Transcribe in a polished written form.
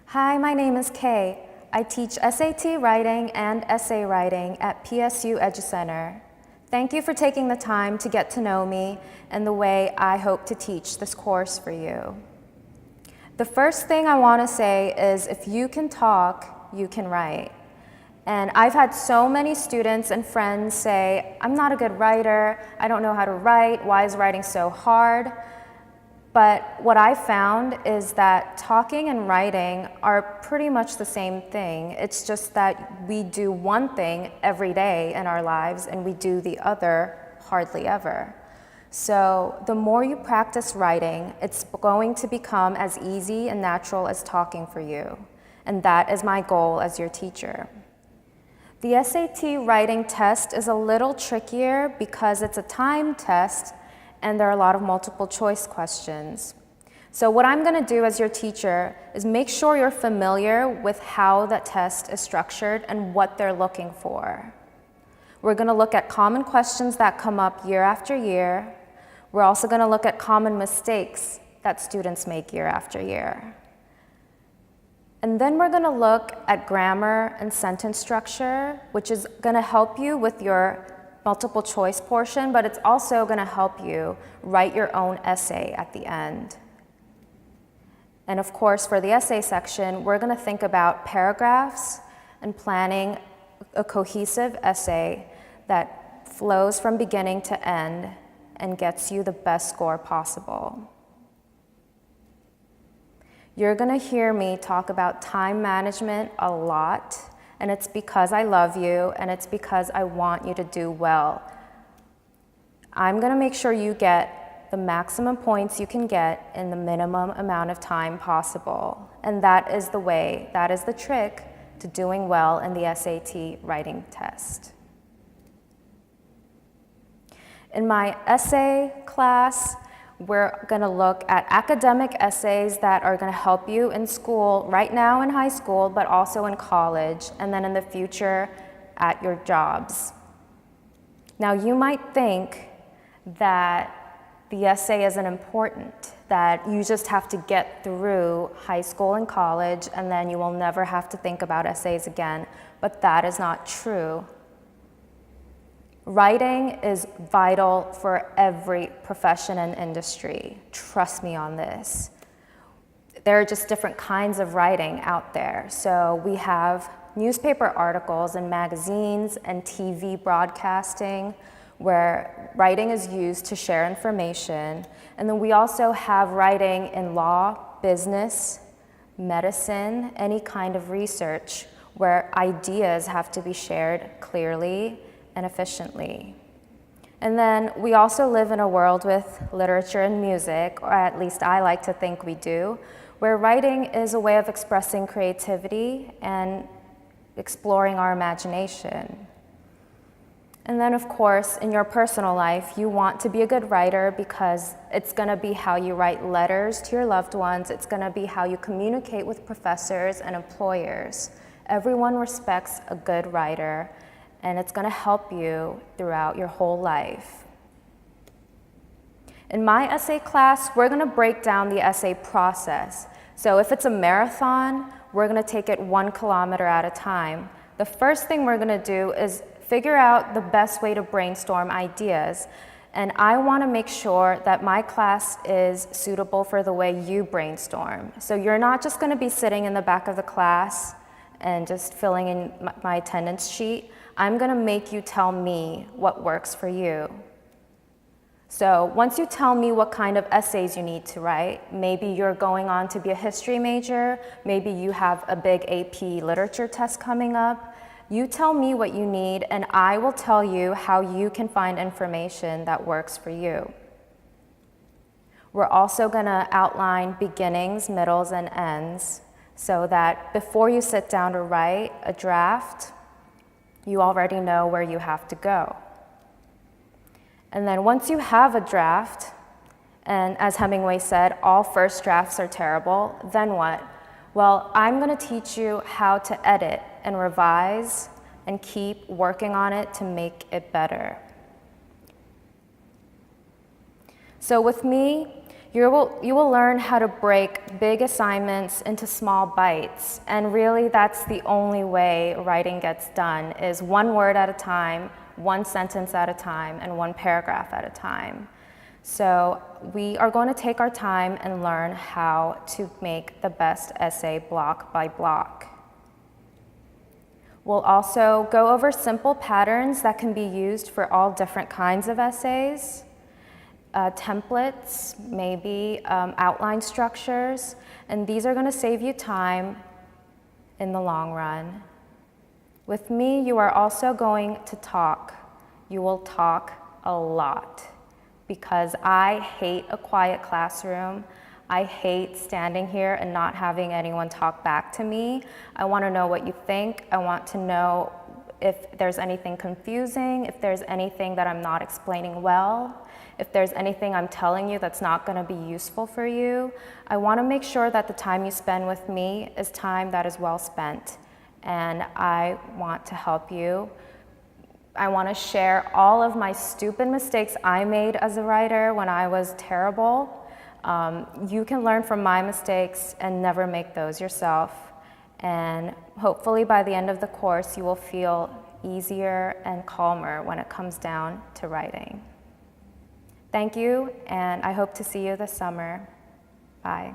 Hi, my name is Kaye. I teach SAT writing and essay writing at PSU EduCenter. Thank you for taking the time to get to know me and the way I hope to teach this course for you. The first thing I want to say is if you can talk, you can write. And I've had so many students and friends say, I'm not a good writer, I don't know how to write, why is writing so hard? But what I found is that talking and writing are pretty much the same thing. It's just that we do one thing every day in our lives and we do the other hardly ever. So the more you practice writing, it's going to become as easy and natural as talking for you. And that is my goal as your teacher. The SAT writing test is a little trickier because it's a timed test and there are a lot of multiple choice questions. So what I'm going to do as your teacher is make sure you're familiar with how that test is structured and what they're looking for. We're going to look at common questions that come up year after year. We're also going to look at common mistakes that students make year after year. And then we're going to look at grammar and sentence structure, which is going to help you with your multiple choice portion, but it's also going to help you write your own essay at the end. And of course, for the essay section, we're going to think about paragraphs and planning a cohesive essay that flows from beginning to end and gets you the best score possible. You're going to hear me talk about time management a lot, and it's because I love you and it's because I want you to do well. I'm going to make sure you get the maximum points you can get in the minimum amount of time possible. And that is the way, that is the trick to doing well in the SAT writing test. In my essay class, we're going to look at academic essays that are going to help you in school, right now in high school, but also in college, and then in the future at your jobs. Now, you might think that the essay isn't important, that you just have to get through high school and college, and then you will never have to think about essays again, but that is not true. Writing is vital for every profession and industry. Trust me on this. There are just different kinds of writing out there. So we have newspaper articles and magazines and TV broadcasting where writing is used to share information. And then we also have writing in law, business, medicine, any kind of research where ideas have to be shared clearly and efficiently. And then we also live in a world with literature and music, or at least I like to think we do, where writing is a way of expressing creativity and exploring our imagination. And then of course, in your personal life, you want to be a good writer because it's going to be how you write letters to your loved ones, it's going to be how you communicate with professors and employers. Everyone respects a good writer, and it's going to help you throughout your whole life. In my essay class, we're going to break down the essay process. So if it's a marathon, we're going to take it 1 kilometer at a time. The first thing we're going to do is figure out the best way to brainstorm ideas. And I want to make sure that my class is suitable for the way you brainstorm. So you're not just going to be sitting in the back of the class and just filling in my attendance sheet. I'm going to make you tell me what works for you. So once you tell me what kind of essays you need to write, maybe you're going on to be a history major, maybe you have a big AP literature test coming up, you tell me what you need and I will tell you how you can find information that works for you. We're also going to outline beginnings, middles, and ends so that before you sit down to write a draft, you already know where you have to go. And then once you have a draft, and as Hemingway said, all first drafts are terrible, then what? Well, I'm going to teach you how to edit and revise and keep working on it to make it better. So with me, you will learn how to break big assignments into small bites. And really, that's the only way writing gets done, is one word at a time, one sentence at a time, and one paragraph at a time. So we are going to take our time and learn how to make the best essay block by block. We'll also go over simple patterns that can be used for all different kinds of essays. Templates, maybe outline structures, and these are going to save you time in the long run. With me, you are also going to talk. You will talk a lot because I hate a quiet classroom. I hate standing here and not having anyone talk back to me. I want to know what you think. I want to know if there's anything confusing, if there's anything that I'm not explaining well. If there's anything I'm telling you that's not going to be useful for you. I want to make sure that the time you spend with me is time that is well spent. And I want to help you. I want to share all of my stupid mistakes I made as a writer when I was terrible. You can learn from my mistakes and never make those yourself. And hopefully by the end of the course, you will feel easier and calmer when it comes down to writing. Thank you, and I hope to see you this summer. Bye.